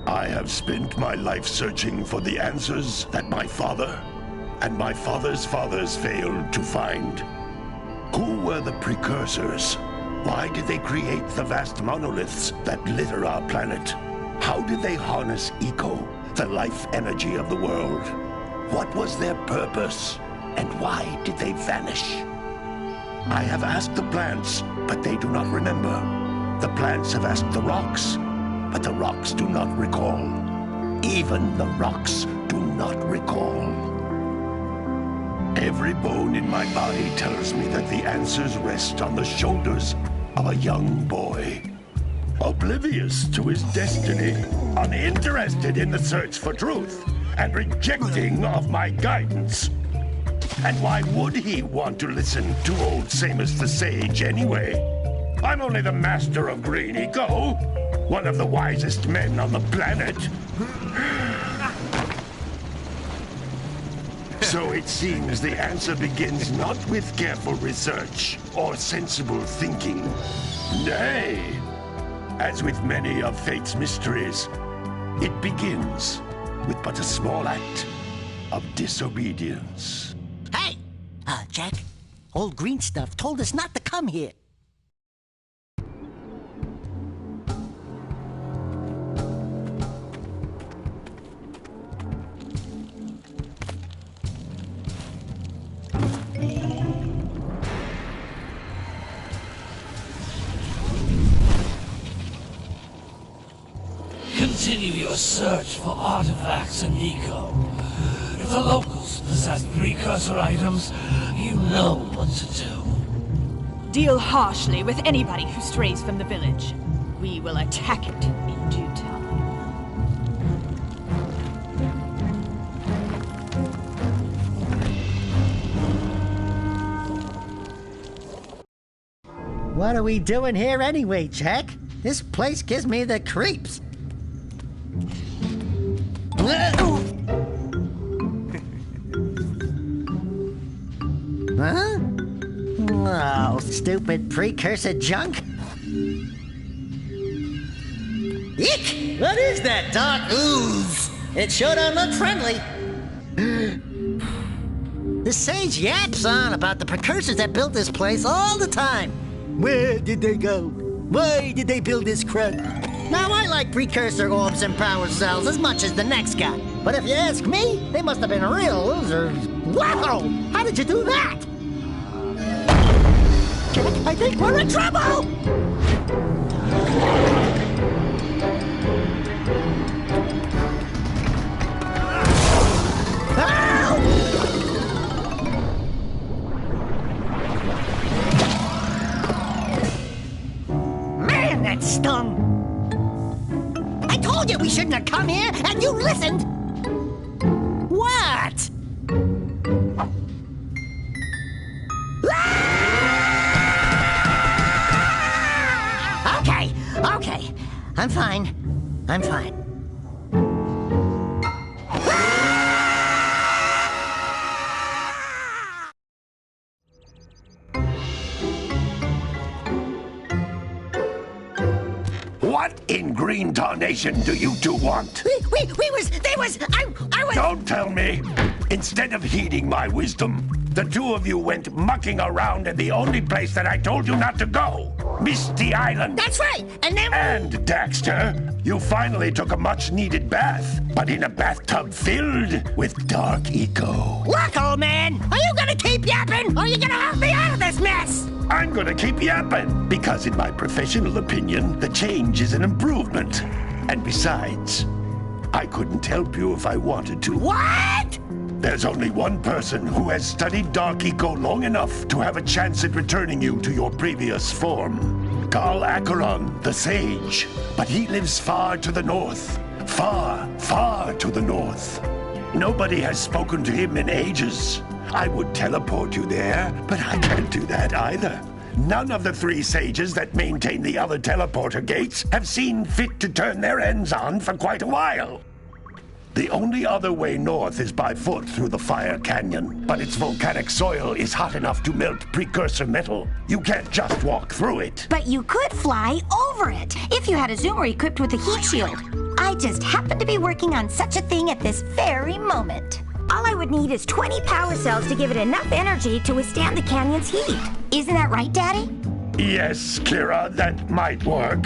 I have spent my life searching for the answers that my father and my father's fathers failed to find. Who were the Precursors? Why did they create the vast monoliths that litter our planet? How did they harness eco, the life energy of the world? What was their purpose? And why did they vanish? I have asked the plants, but they do not remember. The plants have asked the rocks, but the rocks do not recall. Even the rocks do not recall. Every bone in my body tells me that the answers rest on the shoulders of a young boy. Oblivious to his destiny, uninterested in the search for truth, and rejecting of my guidance. And why would he want to listen to old Samus the Sage anyway? I'm only the master of green eco, one of the wisest men on the planet. So it seems the answer begins not with careful research or sensible thinking. Nay, as with many of fate's mysteries, it begins with but a small act of disobedience. Hey! Jak, old green stuff told us not to come here. Continue your search for artifacts and eco. If the locals possess precursor items, you know what to do. Deal harshly with anybody who strays from the village. We will attack it in due time. What are we doing here anyway, Jak? This place gives me the creeps. Huh? Oh, stupid precursor junk. Eek! What is that dark ooze? It sure don't look friendly. The sage yaps on about the precursors that built this place all the time. Where did they go? Why did they build this crud? Now, I like precursor orbs and power cells as much as the next guy. But if you ask me, they must have been real losers. Wow! How did you do that? Jak, I think we're in trouble! Man, that stung! I told you we shouldn't have come here, and you listened! What? Okay. I'm fine. What in green tarnation do you two want? I was... Don't tell me! Instead of heeding my wisdom, the two of you went mucking around in the only place that I told you not to go! Misty Island! That's right! And then... And, Daxter, you finally took a much-needed bath, but in a bathtub filled with dark eco. Look, old man! Are you gonna keep yapping, or are you gonna help me out of this mess? I'm gonna keep yapping, because in my professional opinion, the change is an improvement. And besides, I couldn't help you if I wanted to. What? There's only one person who has studied Dark Eco long enough to have a chance at returning you to your previous form. Carl Acheron, the Sage. But he lives far to the north. Far, far to the north. Nobody has spoken to him in ages. I would teleport you there, but I can't do that either. None of the three sages that maintain the other teleporter gates have seen fit to turn their ends on for quite a while. The only other way north is by foot through the Fire Canyon, but its volcanic soil is hot enough to melt precursor metal. You can't just walk through it. But you could fly over it if you had a zoomer equipped with a heat shield. I just happen to be working on such a thing at this very moment. All I would need is 20 power cells to give it enough energy to withstand the canyon's heat. Isn't that right, Daddy? Yes, Kira, that might work.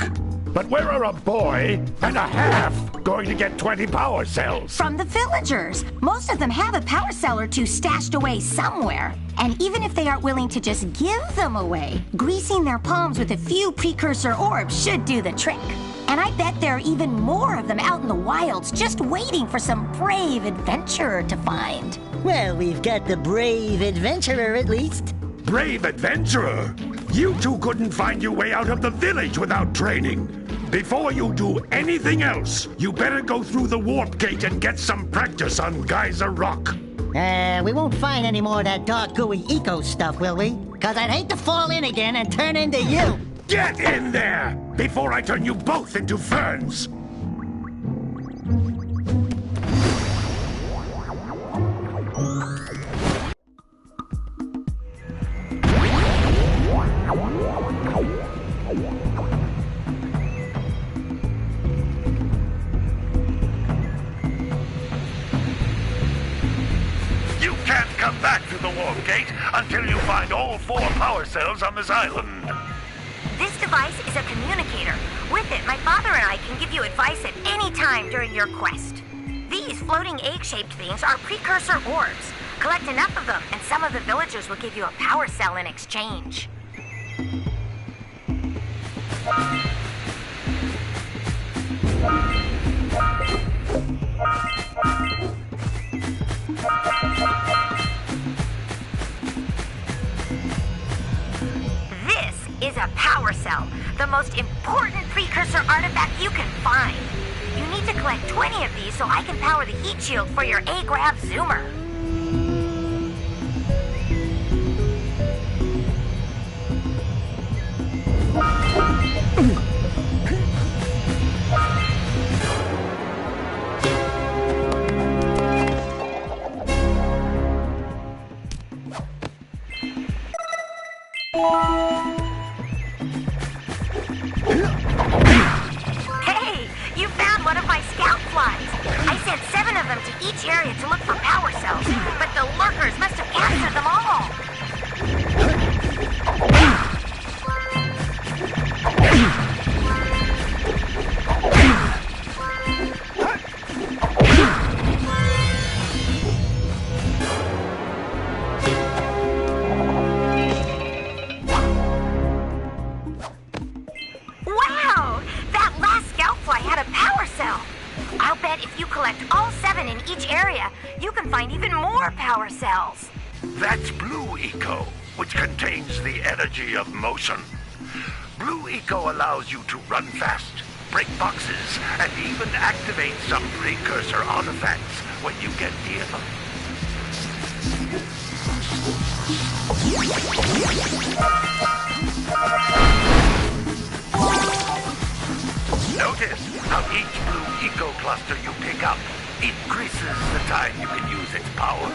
But where are a boy and a half going to get 20 power cells? From the villagers. Most of them have a power cell or two stashed away somewhere. And even if they aren't willing to just give them away, greasing their palms with a few precursor orbs should do the trick. And I bet there are even more of them out in the wilds just waiting for some brave adventurer to find. Well, we've got the brave adventurer at least. Brave adventurer? You two couldn't find your way out of the village without training. Before you do anything else, you better go through the warp gate and get some practice on Geyser Rock. We won't find any more of that dark gooey eco stuff, will we? Cause I'd hate to fall in again and turn into you. Get in there before I turn you both into ferns. You can't come back through the warp gate until you find all 4 power cells on this island. This device is a communicator. With it, my father and I can give you advice at any time during your quest. These floating egg-shaped things are precursor orbs. Collect enough of them, and some of the villagers will give you a power cell in exchange. Is a power cell, the most important precursor artifact you can find. You need to collect 20 of these so I can power the heat shield for your A-Grav zoomer. Hey, you found one of my scout flies. I sent 7 of them to each area to look for power cells, but the lurkers must have captured them all. Wow! That last scout fly had a power cell. I'll bet if you collect all 7 in each area, you can find even more power cells. That's Blue Eco, which contains the energy of motion. Blue Eco allows you to run fast, break boxes, and even activate some precursor artifacts when you get near them. Notice how each Blue Eco cluster you pick up increases the time you can use its power.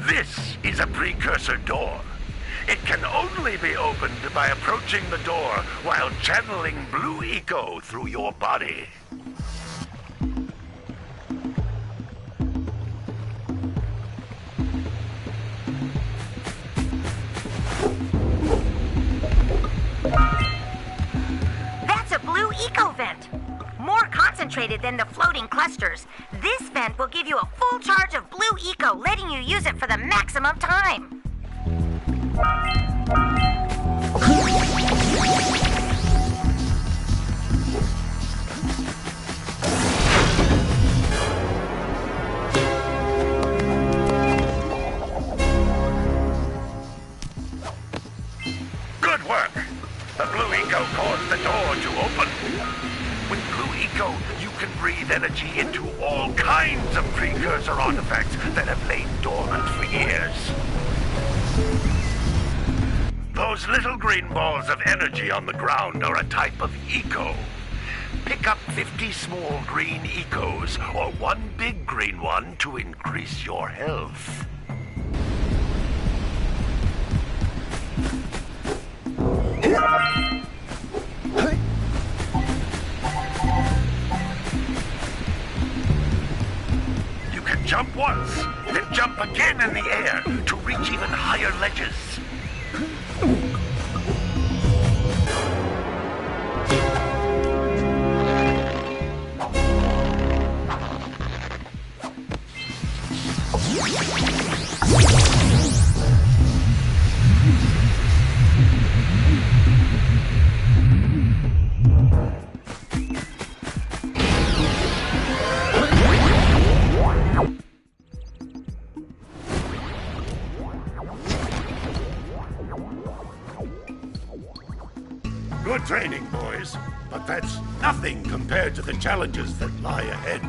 This is a precursor door. It can only be opened by approaching the door while channeling Blue Eco through your body. That's a Blue Eco vent. More concentrated than the floating clusters. This vent will give you a full charge of Blue Eco, letting you use it for the maximum time. Good work! The Blue Eco caused the door to open. With Blue Eco, you can breathe energy into all kinds of precursor artifacts that have lain dormant for years. Those little green balls of energy on the ground are a type of Eco. Pick up 50 small green Ecos, or one big green one to increase your health. You can jump once, then jump again in the air to reach even higher ledges. Good training, boys, but that's nothing compared to the challenges that lie ahead.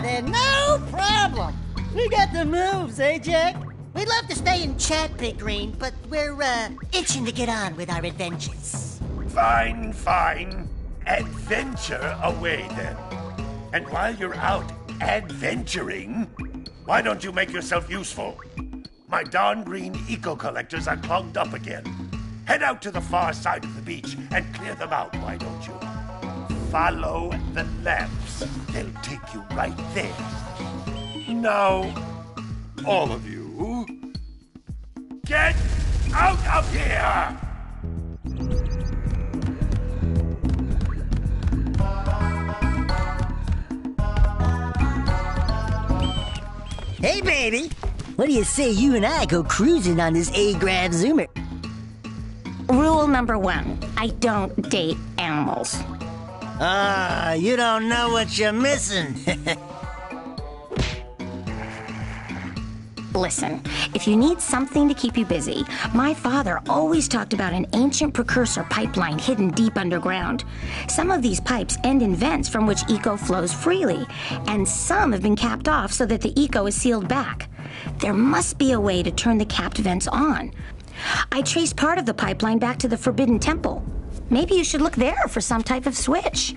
Then no problem. We got the moves, eh, Jack? We'd love to stay and chat, Big Green, but we're, itching to get on with our adventures. Fine, fine. Adventure away, then. And while you're out adventuring, why don't you make yourself useful? My darn green eco-collectors are clogged up again. Head out to the far side of the beach and clear them out, why don't you? Follow the lamps. They'll take you right there. Now, all of you, get out of here! Hey, baby. What do you say you and I go cruising on this A-Grab Zoomer? Rule number 1, I don't date animals. You don't know what you're missing. Listen, if you need something to keep you busy, my father always talked about an ancient precursor pipeline hidden deep underground. Some of these pipes end in vents from which eco flows freely, and some have been capped off so that the eco is sealed back. There must be a way to turn the capped vents on. I traced part of the pipeline back to the Forbidden Temple. Maybe you should look there for some type of switch.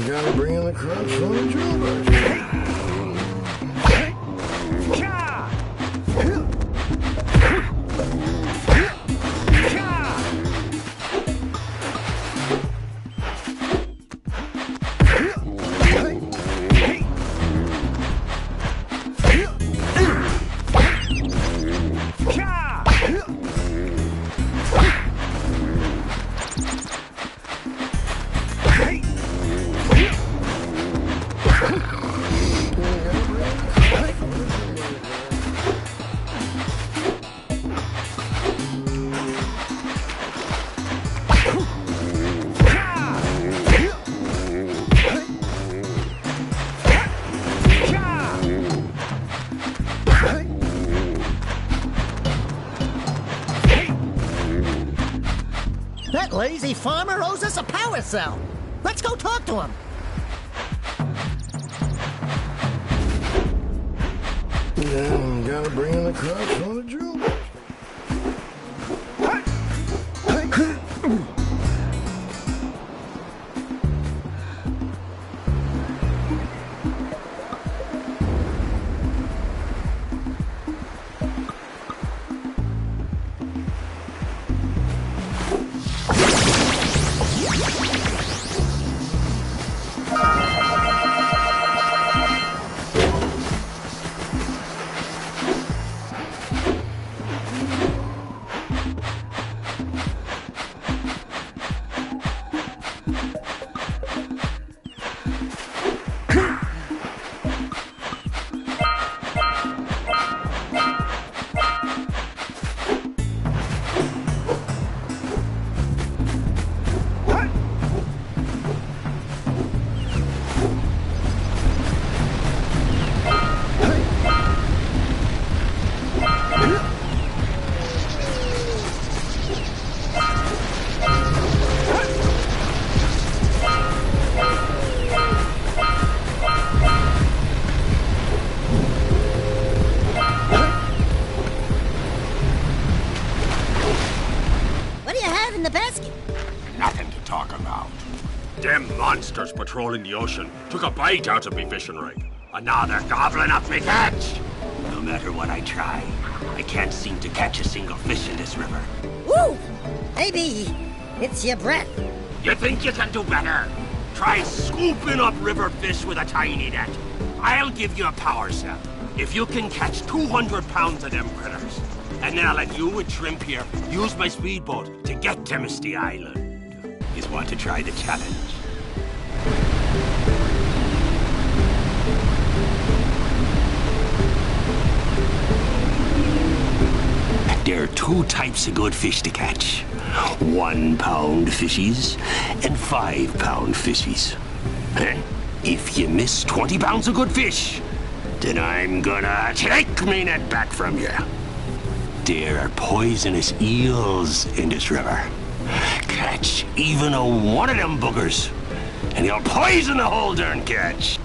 Gotta bring in the crowd for the drill. That lazy farmer owes us a power cell. Let's go talk to him. Now, gotta bring in the crowd from the drill. Them monsters patrolling the ocean took a bite out of me fishing rig. And now they're gobbling up me catch. No matter what I try, I can't seem to catch a single fish in this river. Woo! Maybe it's your breath. You think you can do better? Try scooping up river fish with a tiny net. I'll give you a power cell if you can catch 200 pounds of them critters. And then I'll let you and Shrimp here use my speedboat to get to Misty Island. You want to try the challenge? There are two types of good fish to catch. 1 pound fishies and 5 pound fishies. If you miss 20 pounds of good fish, then I'm gonna take me net back from you. There are poisonous eels in this river. Catch even one of them boogers, and you'll poison the whole darn catch.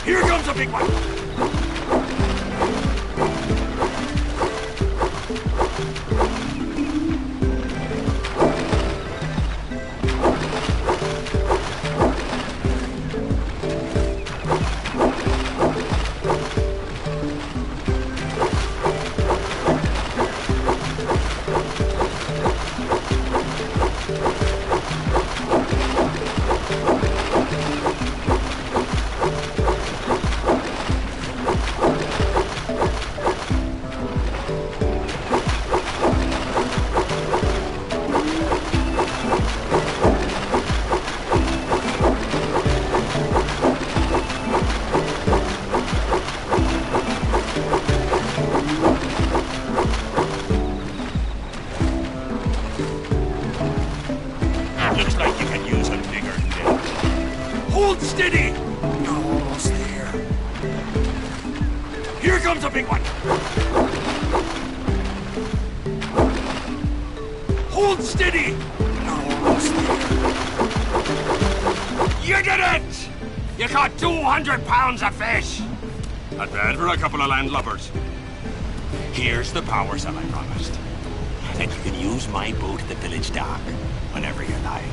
Here comes a big one. Hold steady! You're almost there. Here comes a big one! Hold steady! You're almost there. You did it! You caught 200 pounds of fish! Not bad for a couple of landlubbers. Here's the power cell I promised. And you can use my boat at the village dock whenever you like.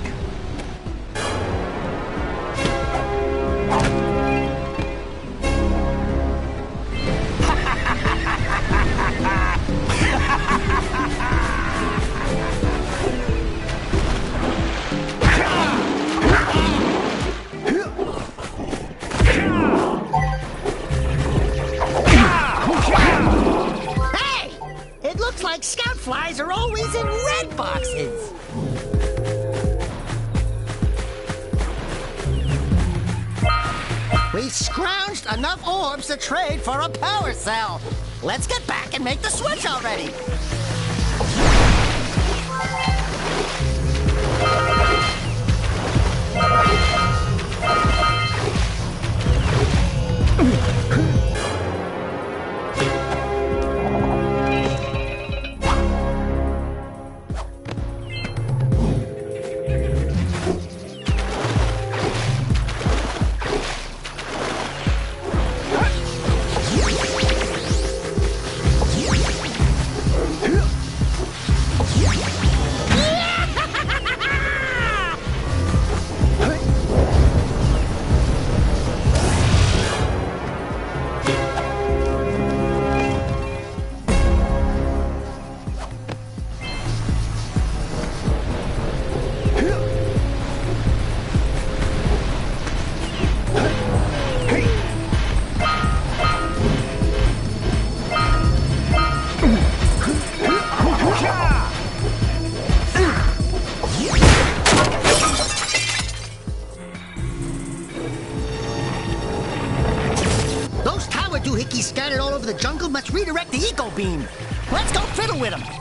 Like scout flies are always in red boxes. We scrounged enough orbs to trade for a power cell. Let's get back and make the switch already. beam. Let's go fiddle with him.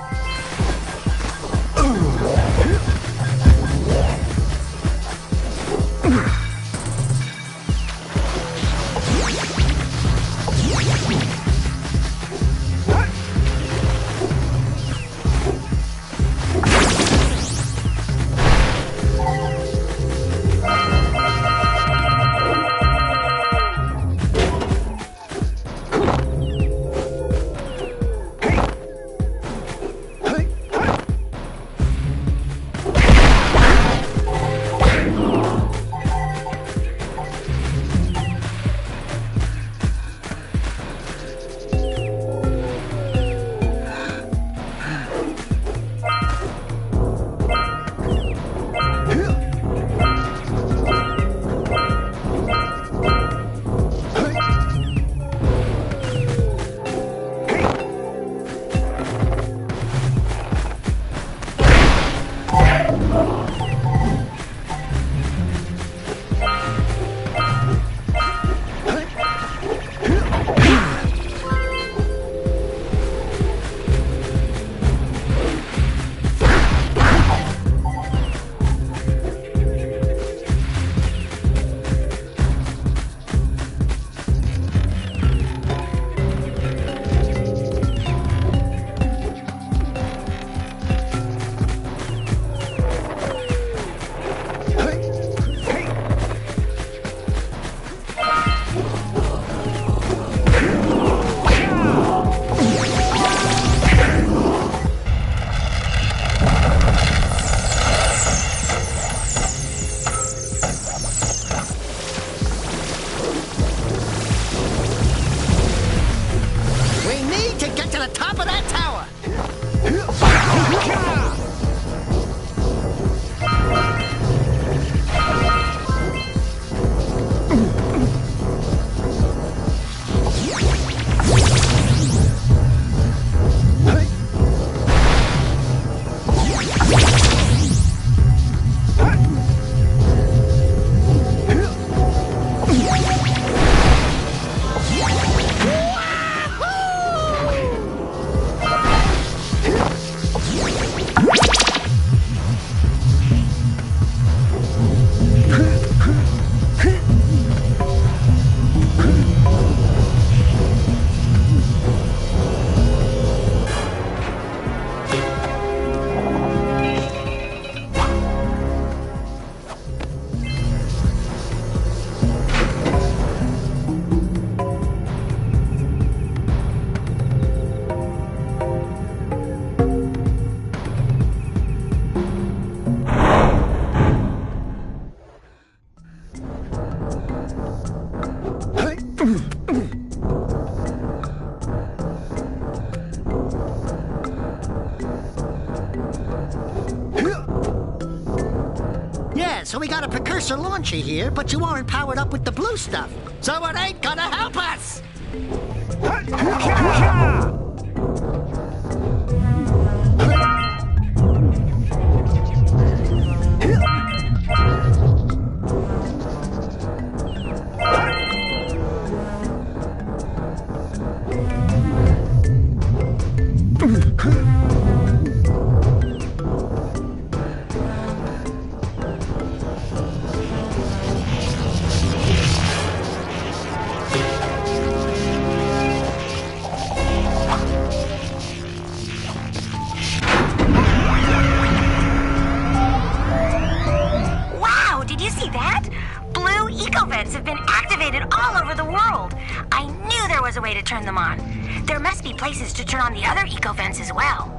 So we got a Precursor launcher here, but you aren't powered up with the blue stuff. So it ain't gonna help us! Have been activated all over the world. I knew there was a way to turn them on. There must be places to turn on the other eco vents as well.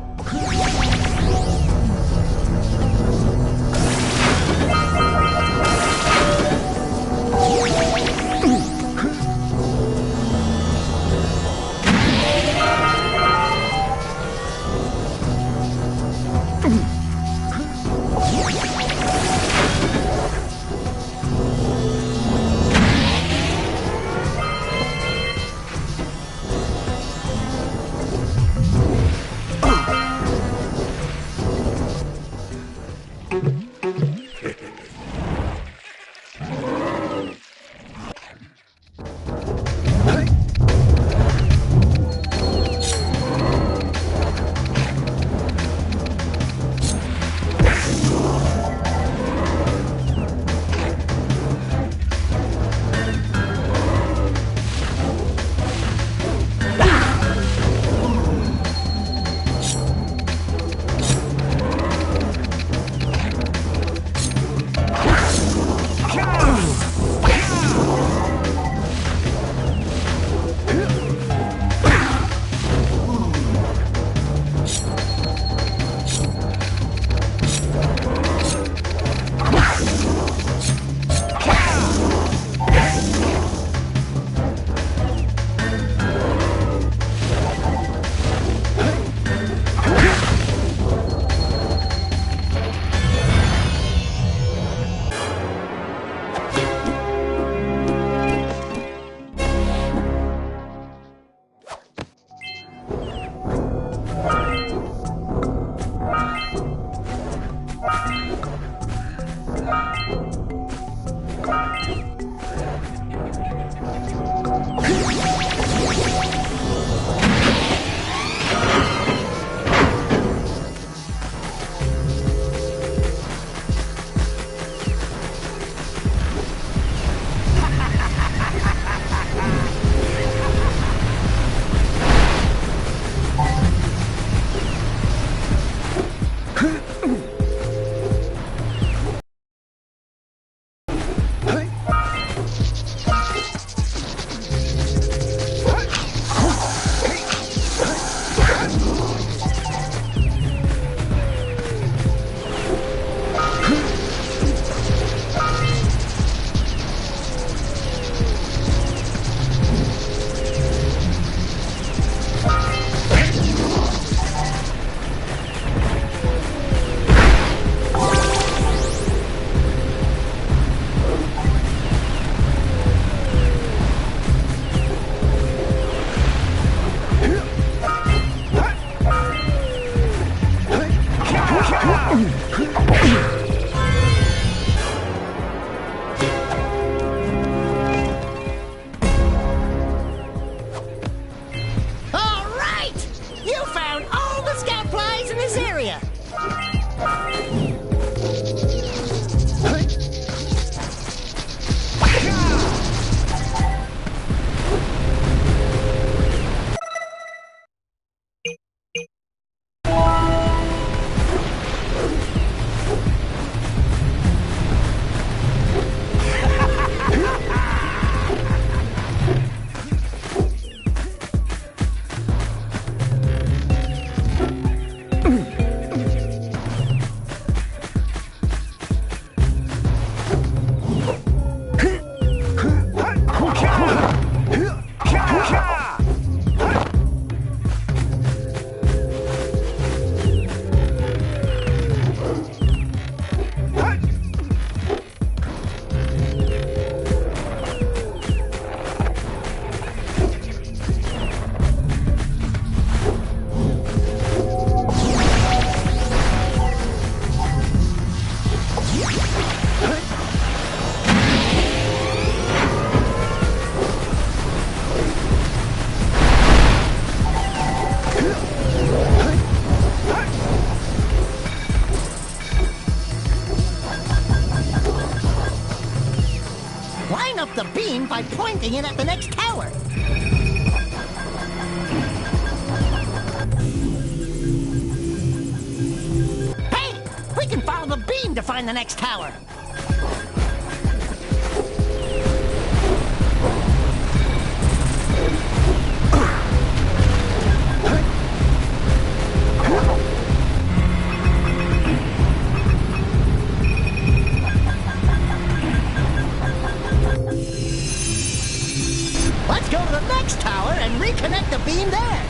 All right! You found all the scout flies in this area. Line up the beam by pointing it at the next tower. Hey! We can follow the beam to find the next tower. Let's go to the next tower and reconnect the beam there.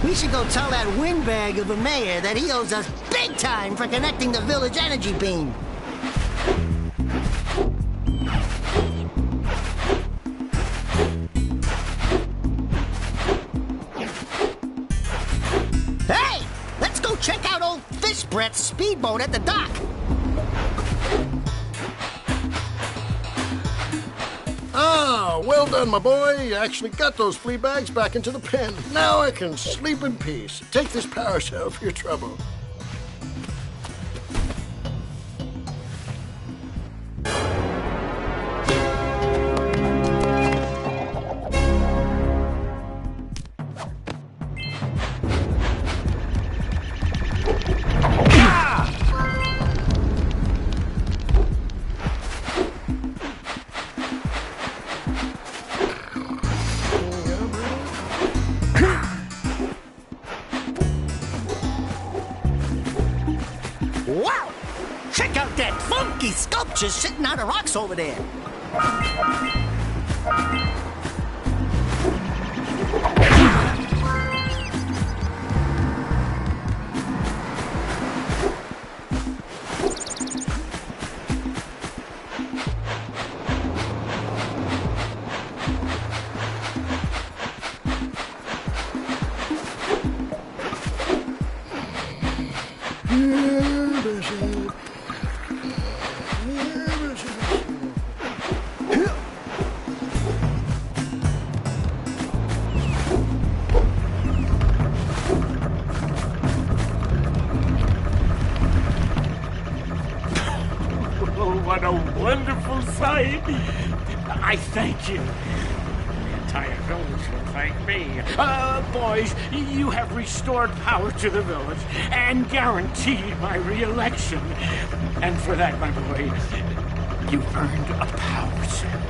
We should go tell that windbag of a mayor that he owes us big time for connecting the village energy beam. Hey! Let's go check out old Fish Brett's speedboat at the dock. Ah, well done, my boy. You actually got those flea bags back into the pen. Now I can sleep in peace. Take this power cell for your trouble. Wow! Check out that funky sculpture sitting out of rocks over there. Oh, what a wonderful sight! I thank you. The entire village will thank me. Boys, you have restored power to the village and guaranteed my re-election. And for that, my boy, you've earned a power cell.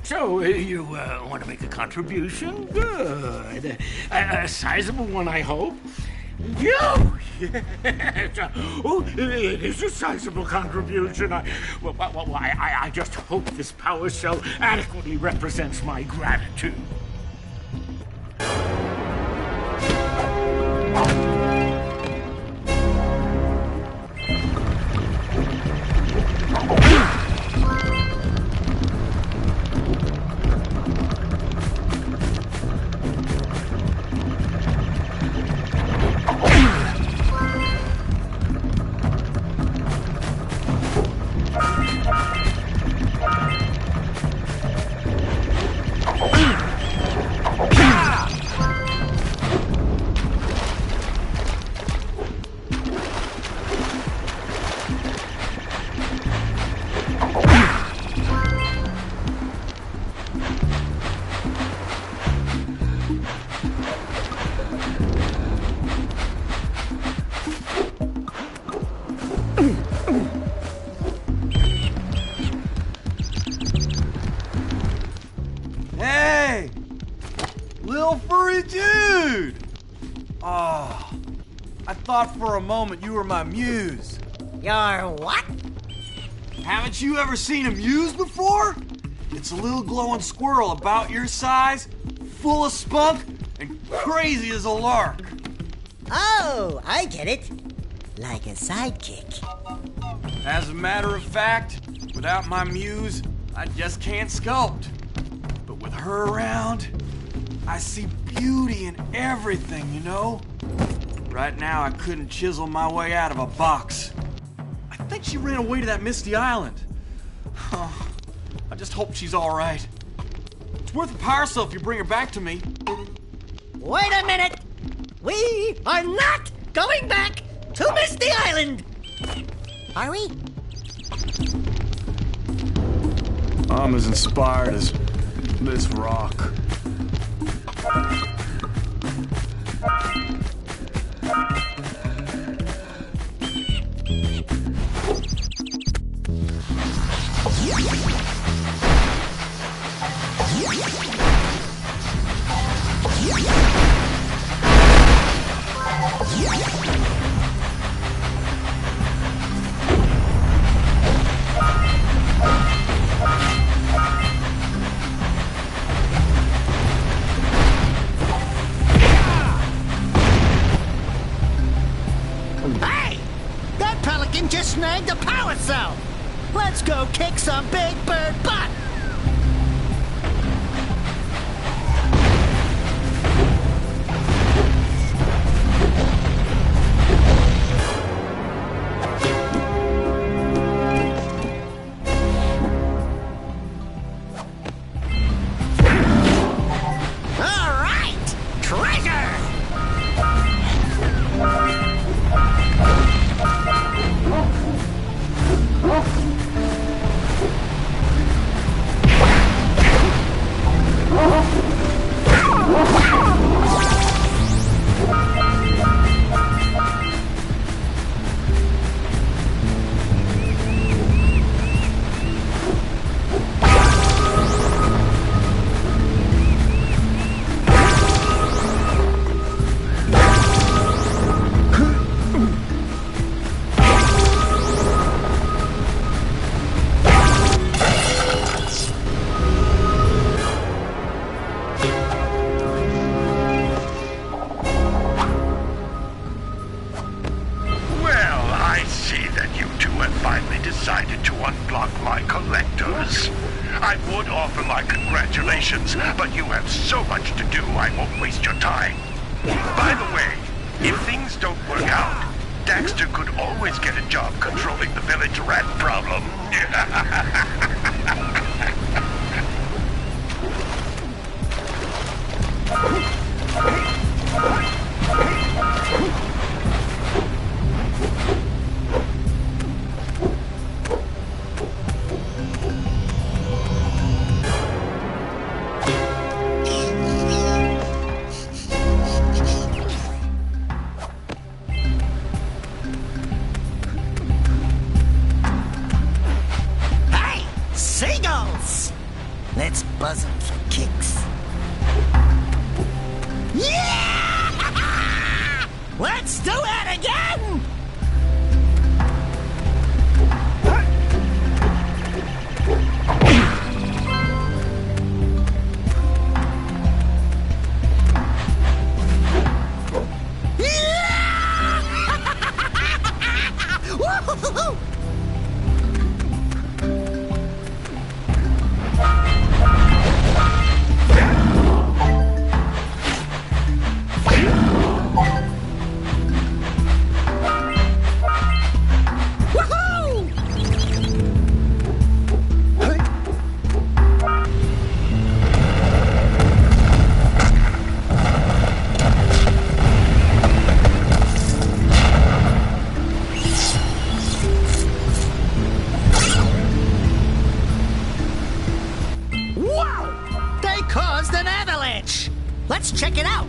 So, you want to make a contribution? Good. A sizable one, I hope. Yes. Oh, it is a sizable contribution. I just hope this power cell adequately represents my gratitude. Hey! Little furry dude! Oh, I thought for a moment you were my muse. Your what? Haven't you ever seen a muse before? It's a little glowing squirrel about your size, full of spunk, and crazy as a lark. Oh, I get it. Like a sidekick. As a matter of fact, without my muse, I just can't sculpt. But with her around, I see beauty in everything, you know? Right now, I couldn't chisel my way out of a box. I think she ran away to that misty island. Oh, I just hope she's all right. It's worth a power cell if you bring her back to me. Wait a minute! We are not going back to Misty Island! Are we? I'm as inspired as this rock. Hey! That pelican just snagged a power cell! Let's go kick some big bird butt! All right! Treasure! block my collectors. I would offer my congratulations, but you have so much to do, I won't waste your time. By the way, if things don't work out, Daxter could always get a job controlling the village rat problem. Seagulls! Let's buzz them for kicks. Yeah! Let's do it again! Woo-hoo-hoo-hoo! Let's check it out.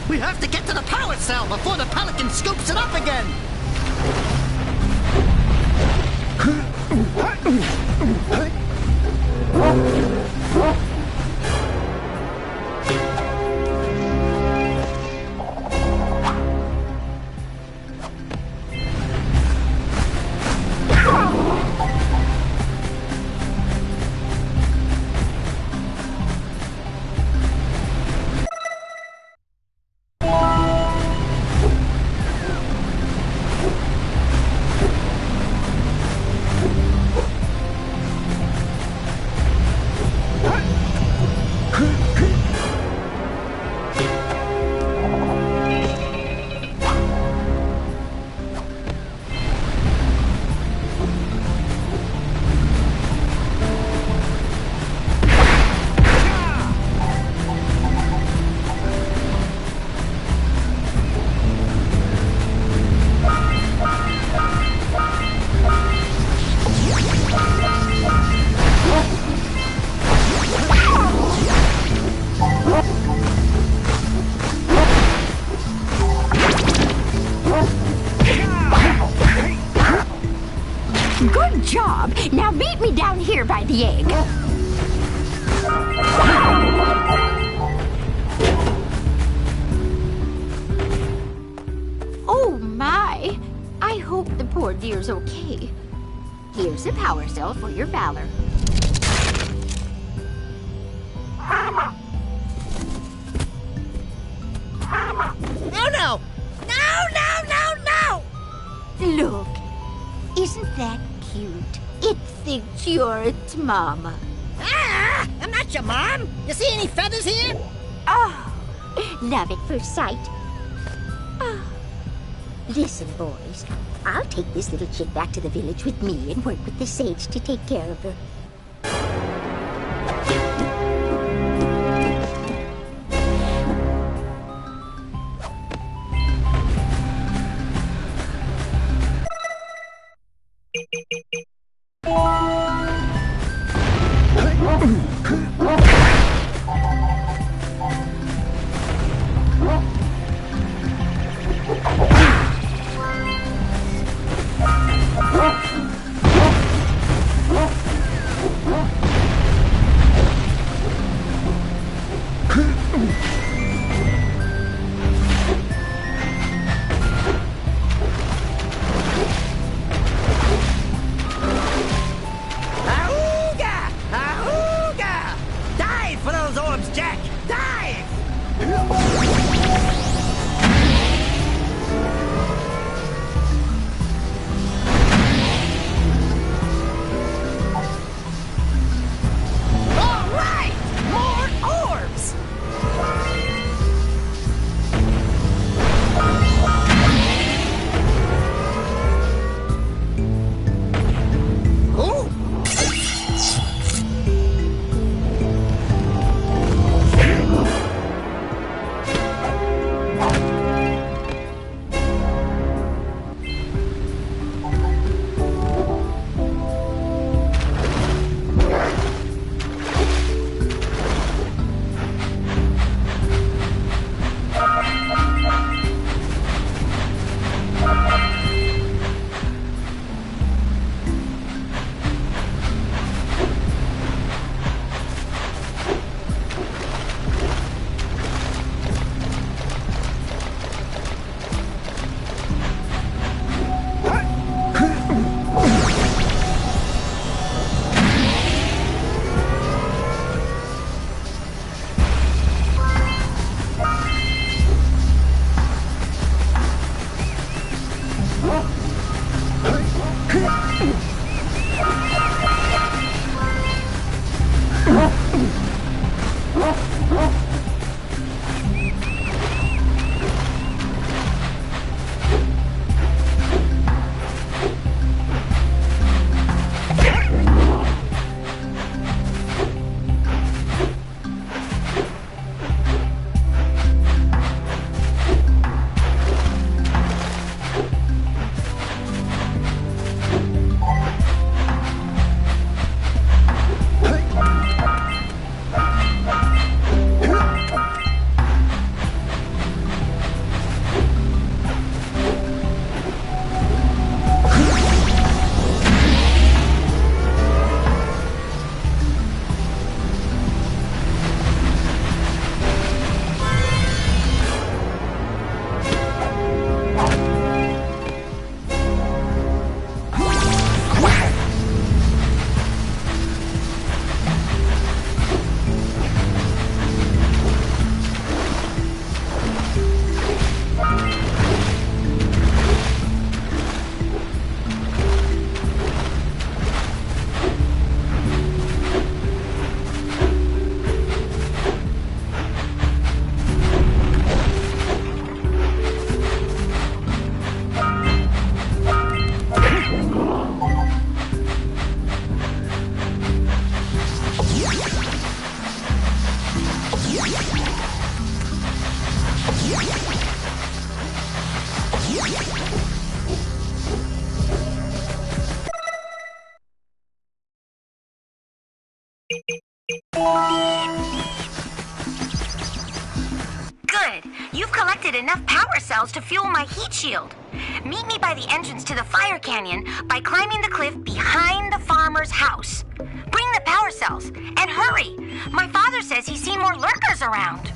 We have to get to the power cell before the Pelican scoops it up again! Good job! Now meet me down here by the egg. Oh my! I hope the poor dear's okay. Here's a power cell for your valor. Oh no! No, no, no, no! Look, isn't that cute? It thinks you're its mama. Ah! I'm not your mom! You see any feathers here? Oh, love at first sight. Oh. Listen, boys. I'll take this little chick back to the village with me and work with the sage to take care of her. Auga! Auga! Dive for those orbs, Jak! Dive! All right! More orbs! Ooh! Good. You've collected enough power cells to fuel my heat shield. Meet me by the entrance to the fire canyon by climbing the cliff behind the farmer's house. Bring the power cells, and hurry. My father says he's seen more lurkers around.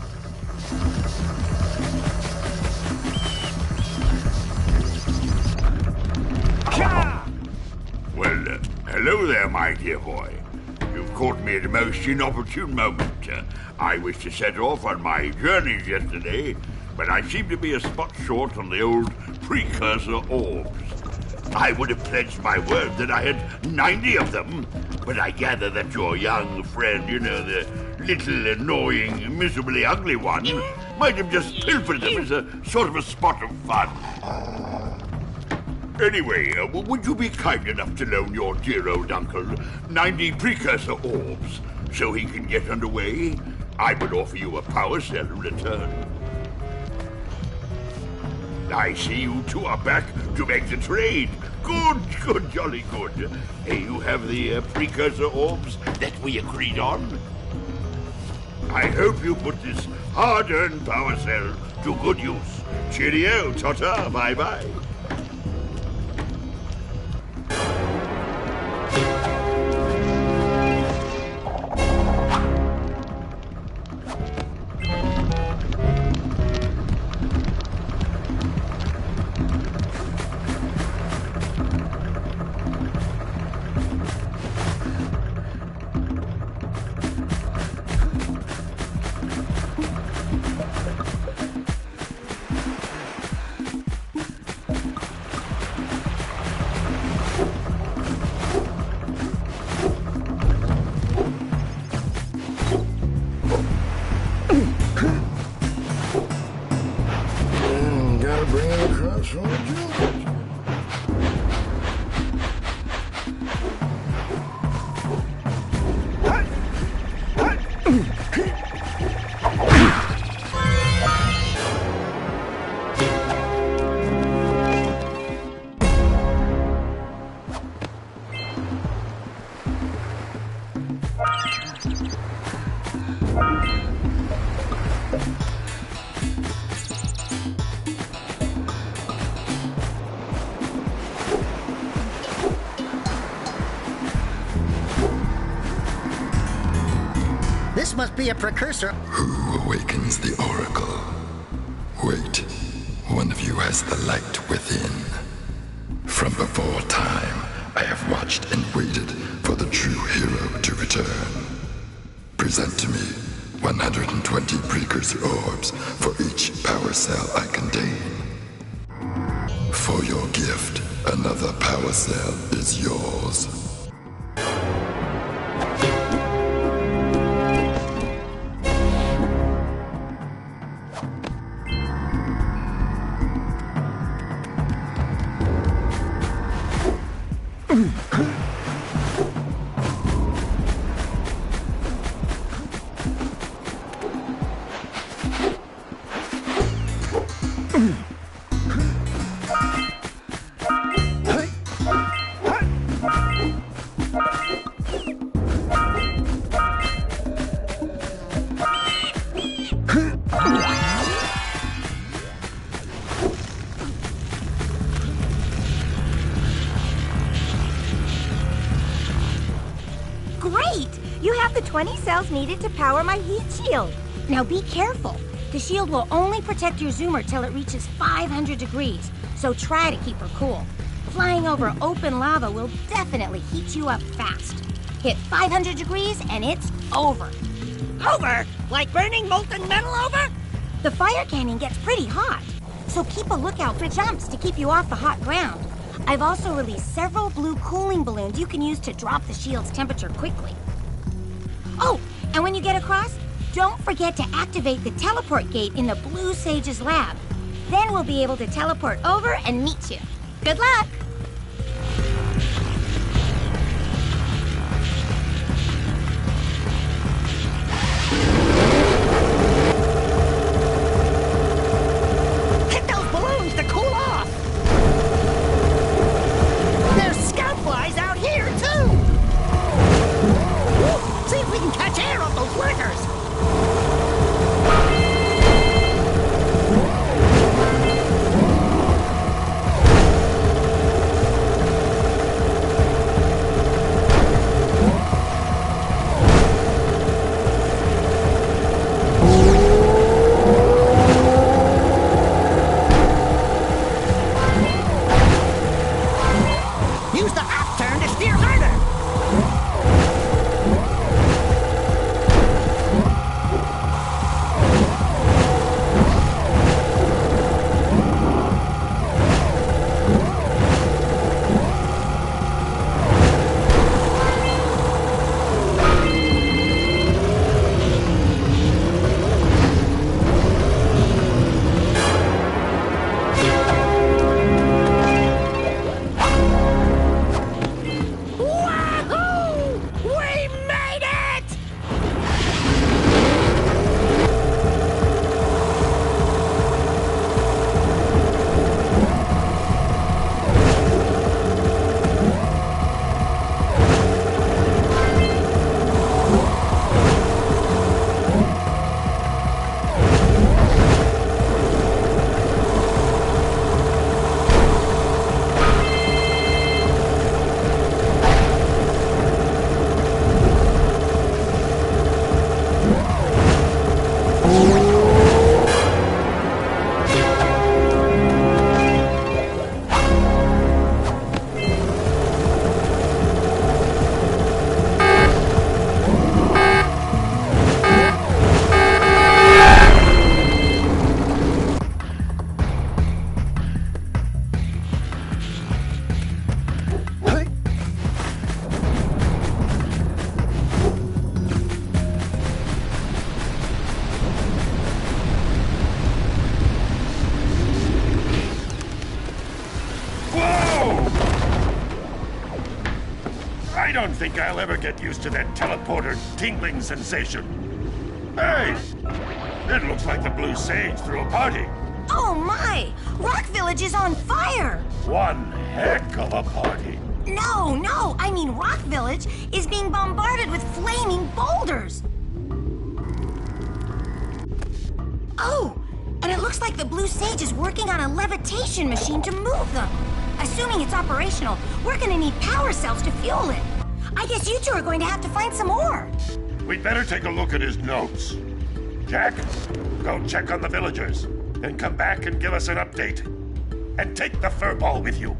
Well, hello there, my dear boy. You've caught me at a most inopportune moment. I was to set off on my journeys yesterday, but I seem to be a spot short on the old Precursor orbs. I would have pledged my word that I had 90 of them, but I gather that your young friend, you know, the little annoying, miserably ugly one, might have just pilfered them as a sort of a spot of fun. Anyway, would you be kind enough to loan your dear old uncle 90 Precursor orbs so he can get underway? I would offer you a power cell in return. I see you two are back to make the trade. Good, jolly good. You have the Precursor orbs that we agreed on? I hope you put this hard-earned power cell to good use. Cheerio, ta-ta, bye-bye. This must be a precursor. Who awakens the oracle? Wait, one of you has the light within. From before time, I have watched and waited for the true hero to return. Present to me 120 precursor orbs for each power cell I contain. For your gift, another power cell is yours. Great! You have the 20 cells needed to power my heat shield. Now be careful. The shield will only protect your zoomer till it reaches 500 degrees, so try to keep her cool. Flying over open lava will definitely heat you up fast. Hit 500 degrees and it's over. Over? Like burning molten metal over? The fire canyon gets pretty hot, so keep a lookout for jumps to keep you off the hot ground. I've also released several blue cooling balloons you can use to drop the shield's temperature quickly. Oh, and when you get across, don't forget to activate the teleport gate in the Blue Sage's lab. Then we'll be able to teleport over and meet you. Good luck! Hit those balloons to cool off! There's scout flies out here, too! See if we can catch air off those lurkers! don't think I'll ever get used to that teleporter tingling sensation. Hey! It looks like the Blue Sage threw a party. Oh my! Rock Village is on fire! One heck of a party. No, I mean Rock Village is being bombarded with flaming boulders. Oh, and it looks like the Blue Sage is working on a levitation machine to move them. Assuming it's operational, we're gonna need power cells to fuel it. I guess you two are going to have to find some more. We'd better take a look at his notes. Jack, go check on the villagers. Then come back and give us an update. And take the furball with you.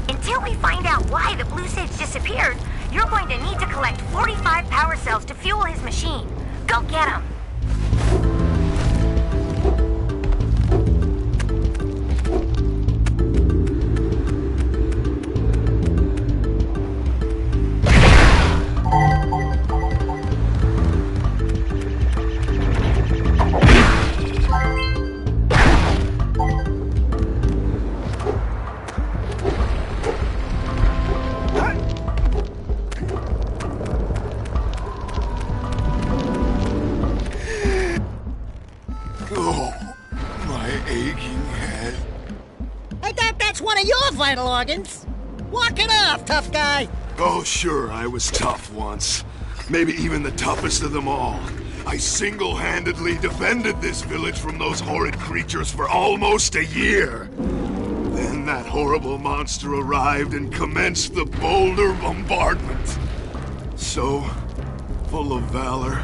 Until we find out why the Blue Sage disappeared, you're going to need to collect 45 power cells to fuel his machine. Go get them. Vital organs. Walk it off, tough guy. Oh, sure, I was tough once. Maybe even the toughest of them all. I single-handedly defended this village from those horrid creatures for almost a year. Then that horrible monster arrived and commenced the boulder bombardment. So, full of valor,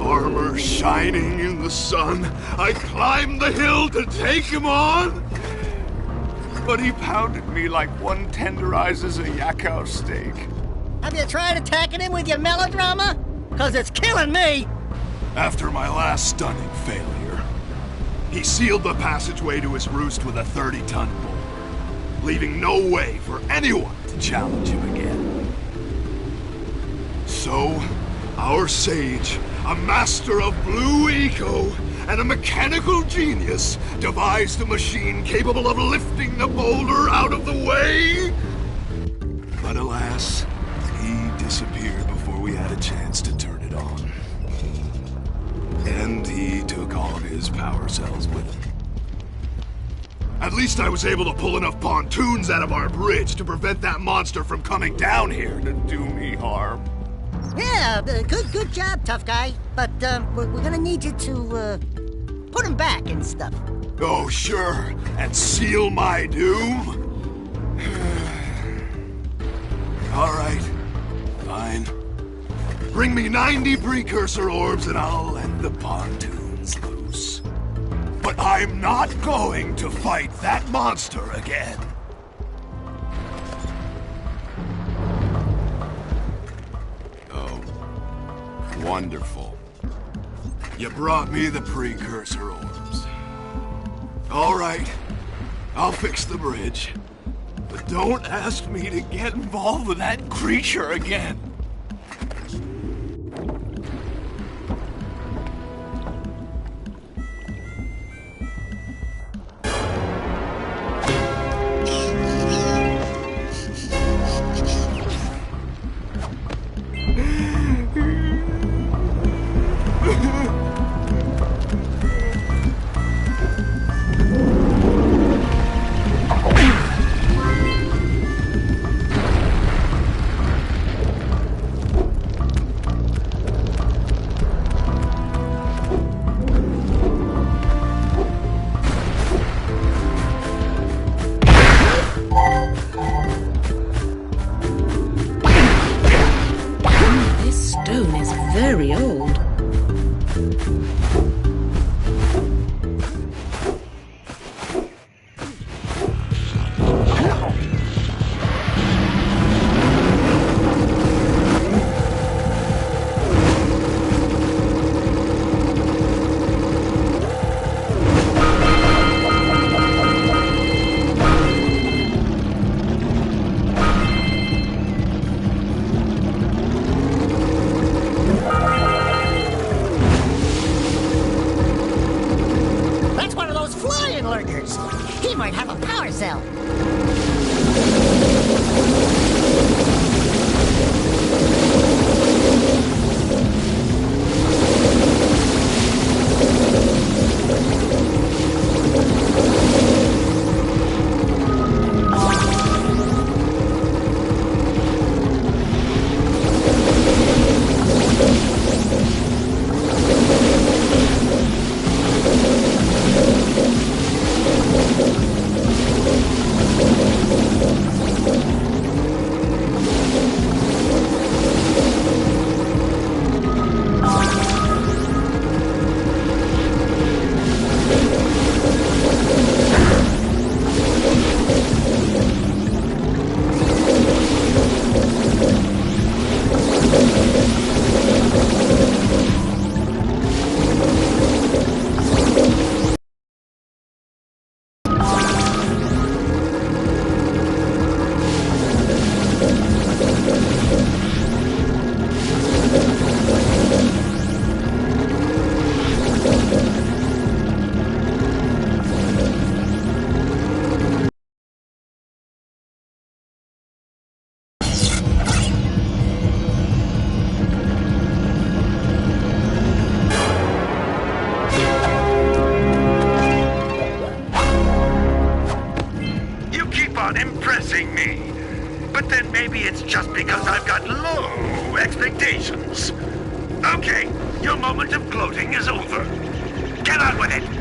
armor shining in the sun, I climbed the hill to take him on. But he pounded me like one tenderizes a yakkow steak. Have you tried attacking him with your melodrama? Cause it's killing me! After my last stunning failure, he sealed the passageway to his roost with a 30-ton boulder, leaving no way for anyone to challenge him again. So, our sage, a master of blue eco, and a mechanical genius devised a machine capable of lifting the boulder out of the way. But alas, he disappeared before we had a chance to turn it on. And he took all of his power cells with him. At least I was able to pull enough pontoons out of our bridge to prevent that monster from coming down here to do me harm. Yeah, good job, tough guy. But we're gonna need you to put him back and stuff. Oh, sure, and seal my doom? All right, fine. Bring me 90 Precursor orbs and I'll let the pontoons loose. But I'm not going to fight that monster again. Oh, wonderful. You brought me the Precursor orbs. All right, I'll fix the bridge. But don't ask me to get involved with that creature again. very old. low expectations. Okay, your moment of gloating is over. Get on with it.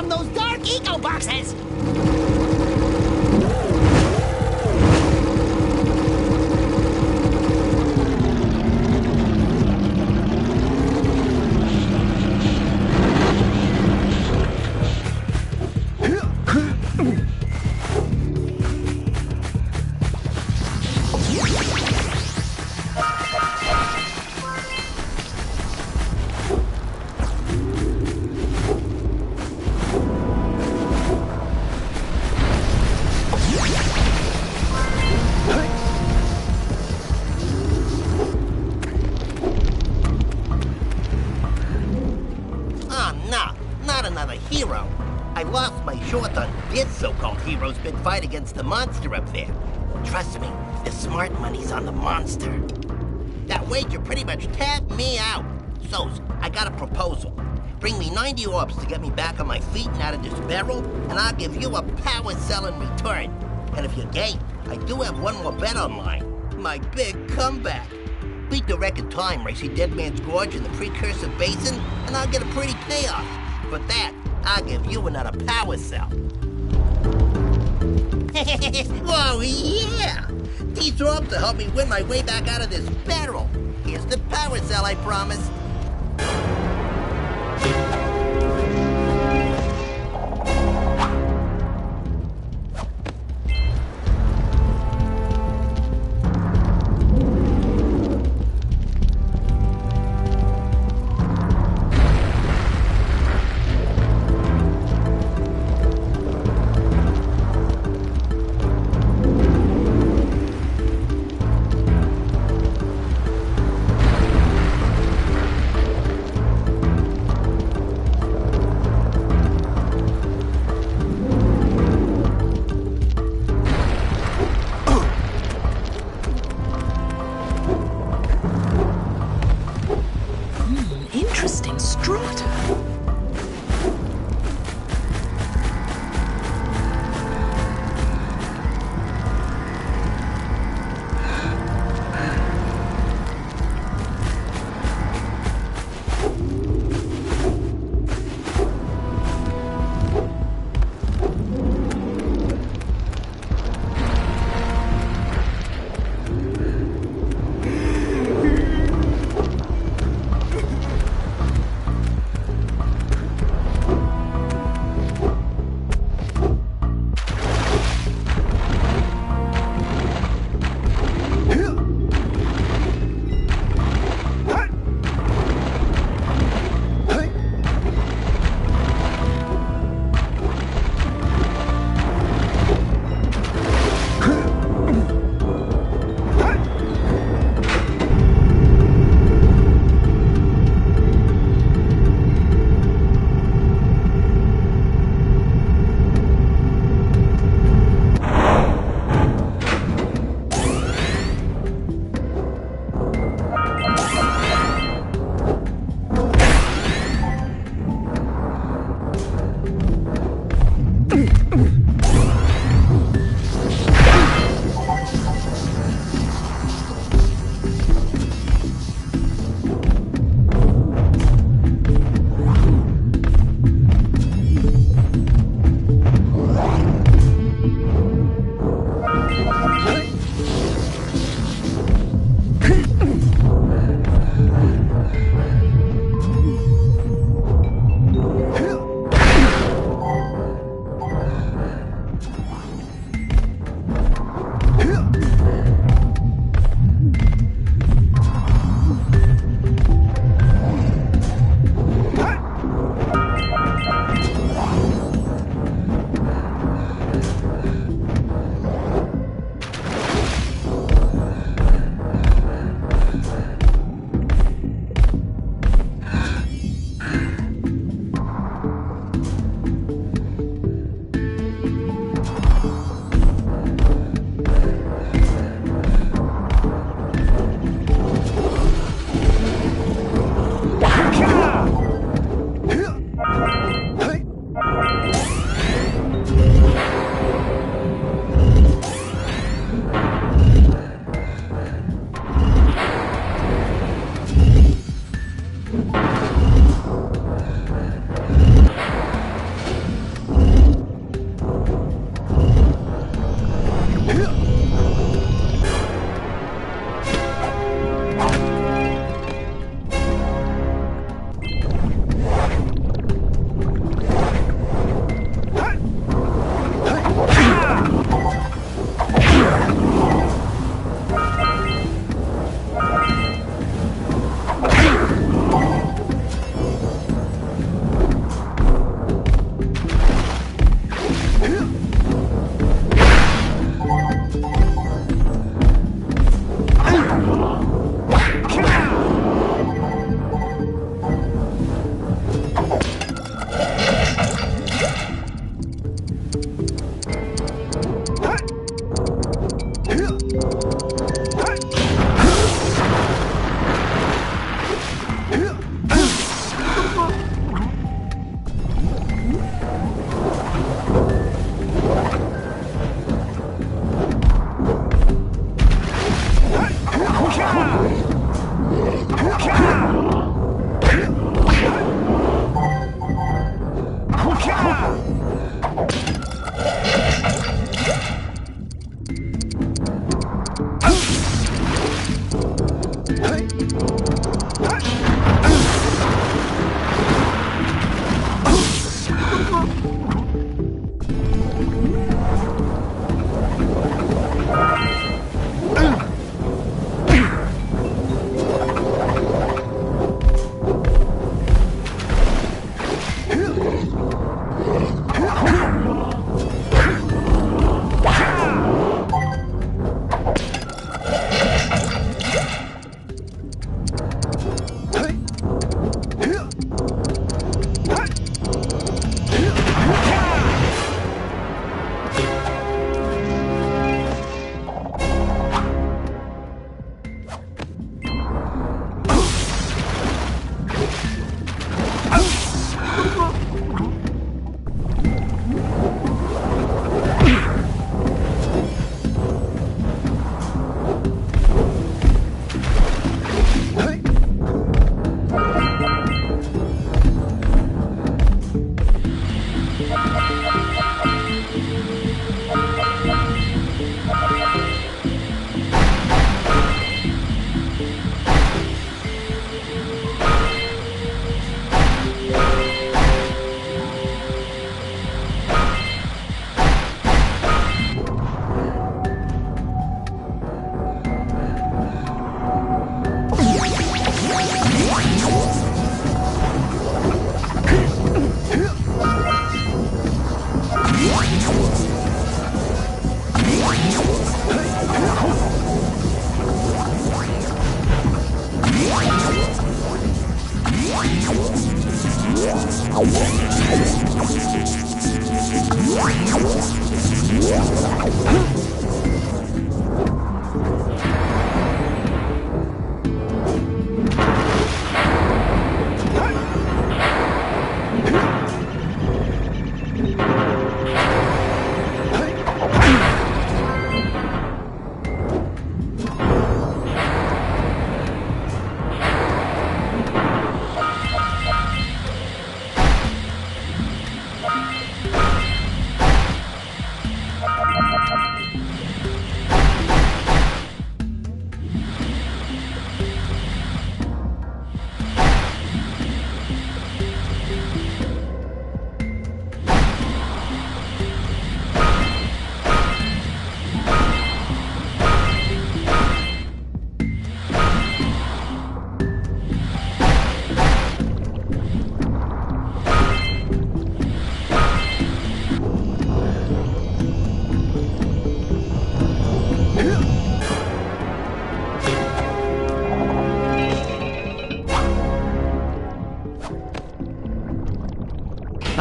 from those dark eco boxes! Hero's big fight against the monster up there. Trust me, the smart money's on the monster. That wager pretty much tapped me out. So, I got a proposal. Bring me 90 orbs to get me back on my feet and out of this barrel, and I'll give you a power cell in return. And if you're game, I do have one more bet on line. My big comeback. Beat the record time racing Dead Man's Gorge in the Precursor Basin, and I'll get a pretty payoff. For that, I'll give you another power cell. Whoa, yeah! These orbs will help me win my way back out of this barrel. Here's the power cell I promised.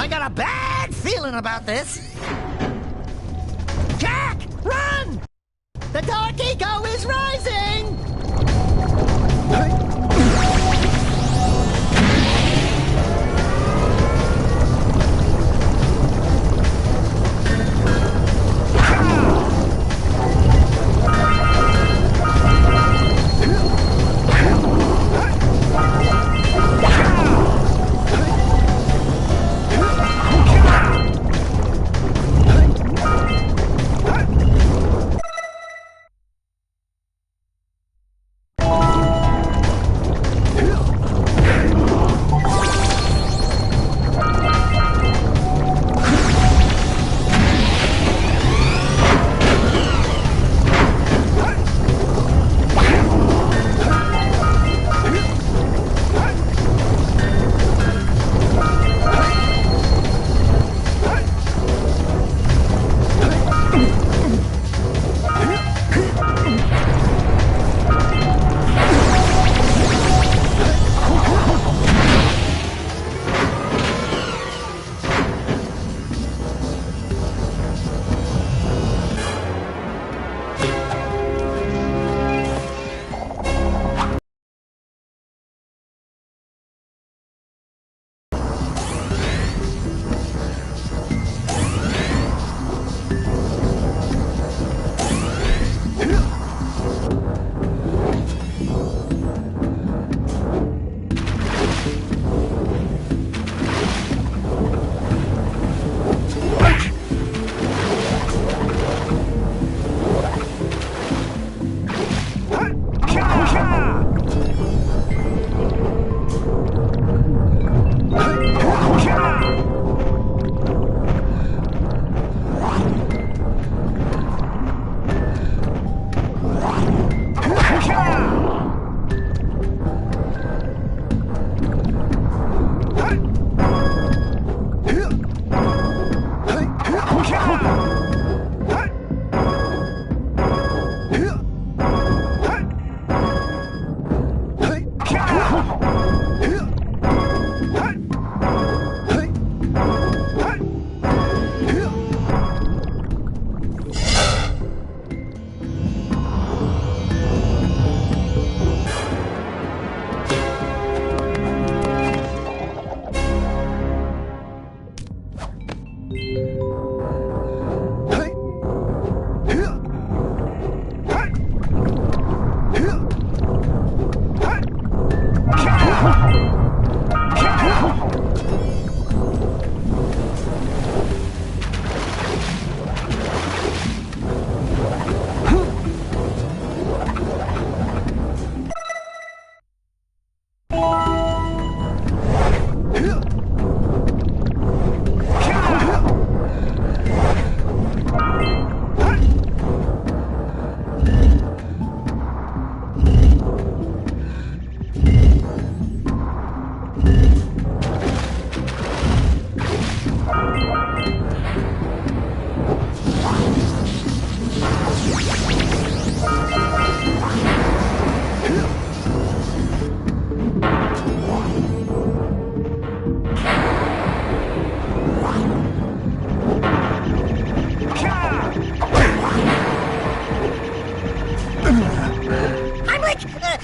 I got a bad feeling about this. Jak, run! The Dark Eco is rising!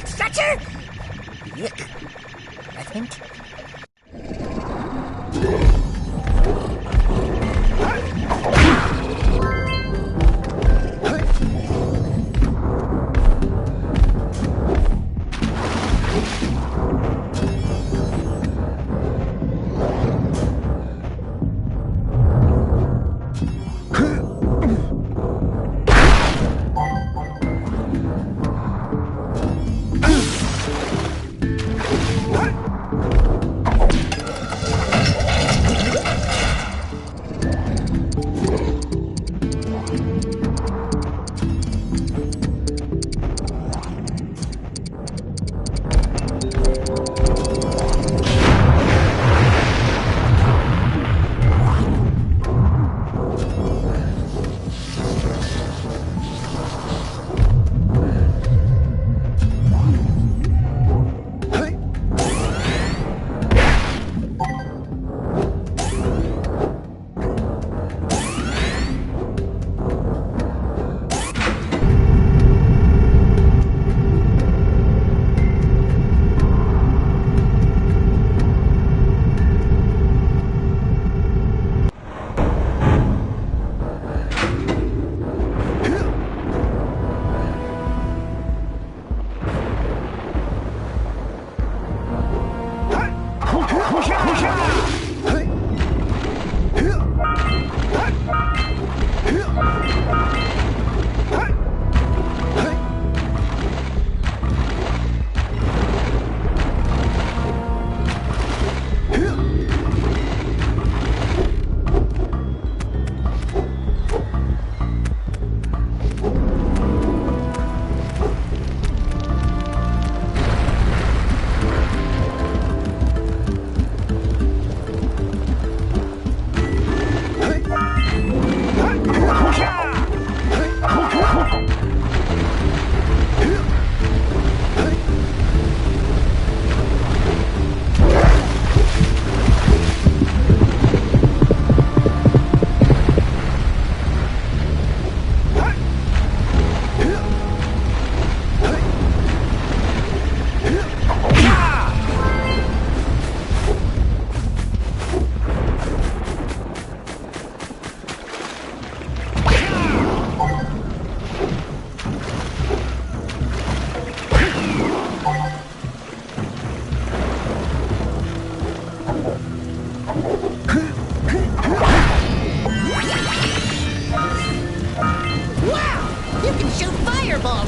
Stretcher? Yuck. I think.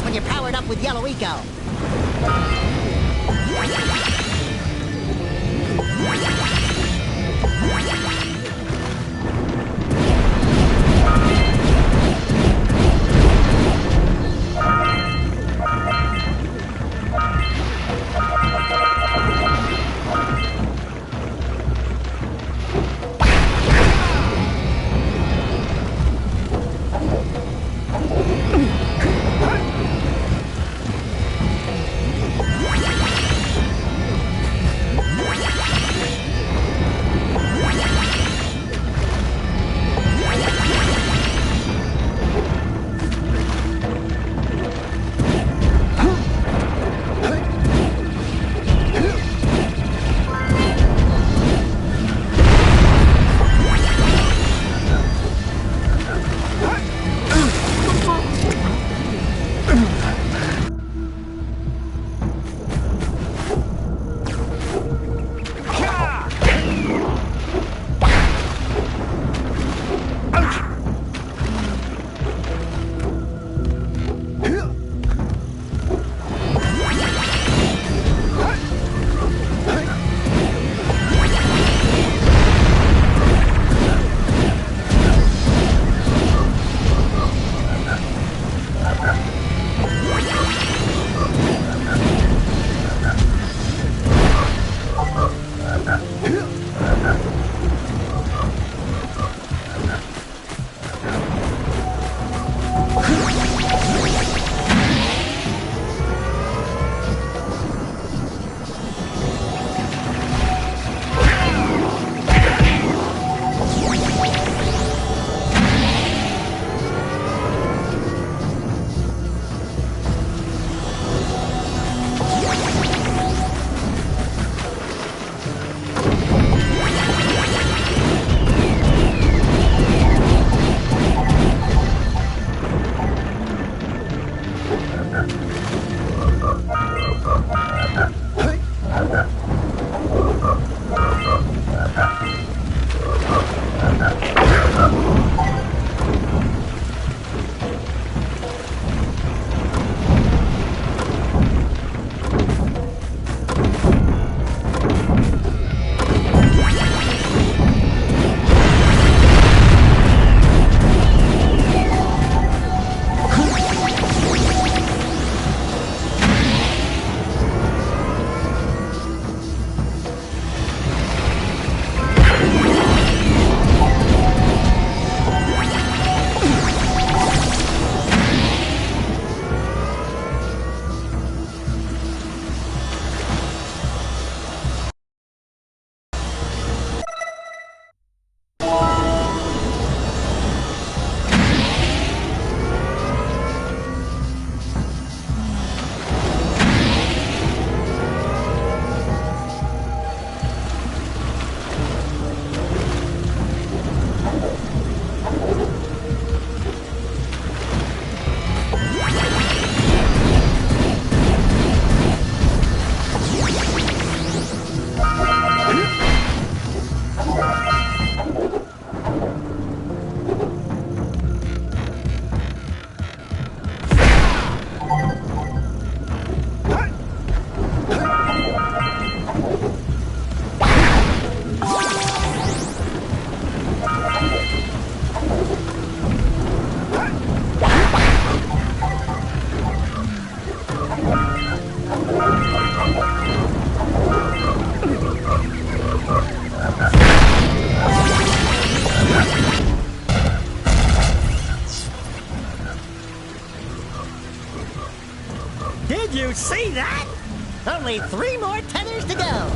When you're powered up with Yellow Eco. you see that? Only 3 more tethers to go.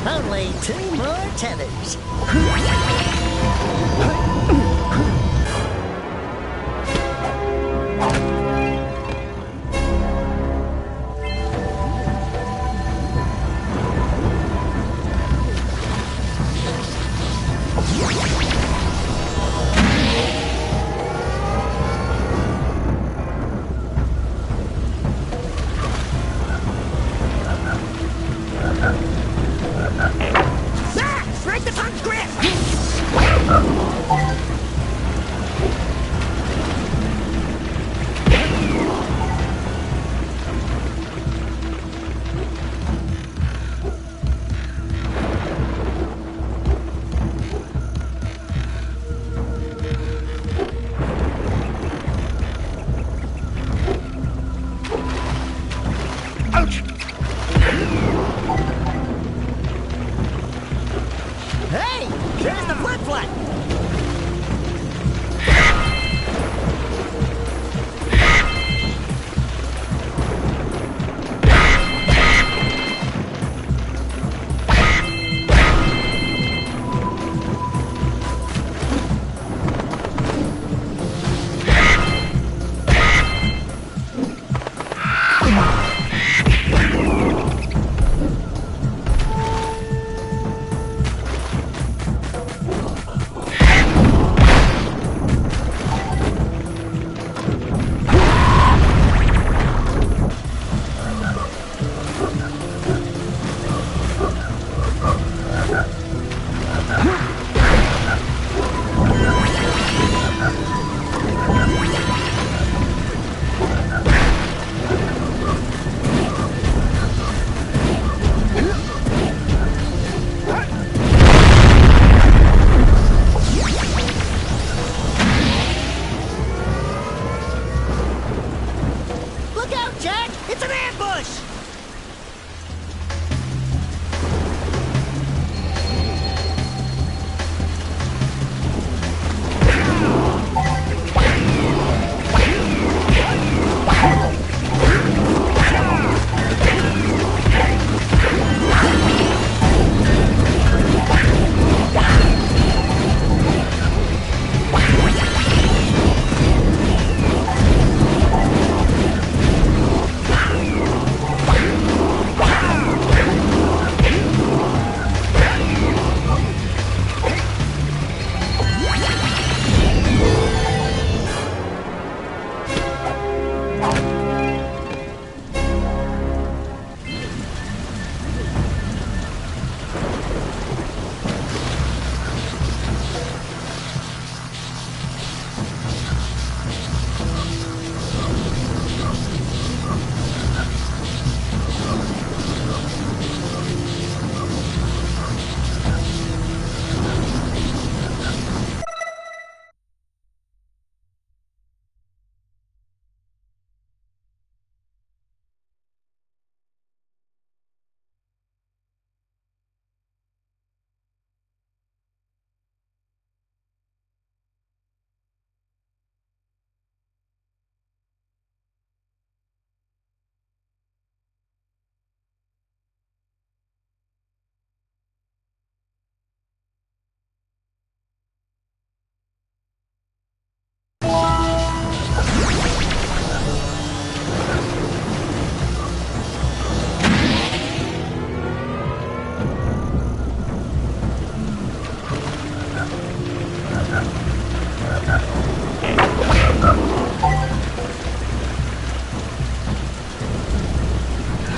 Only 2 more tethers. Break the punch grip! Hey, here's the flip-flip!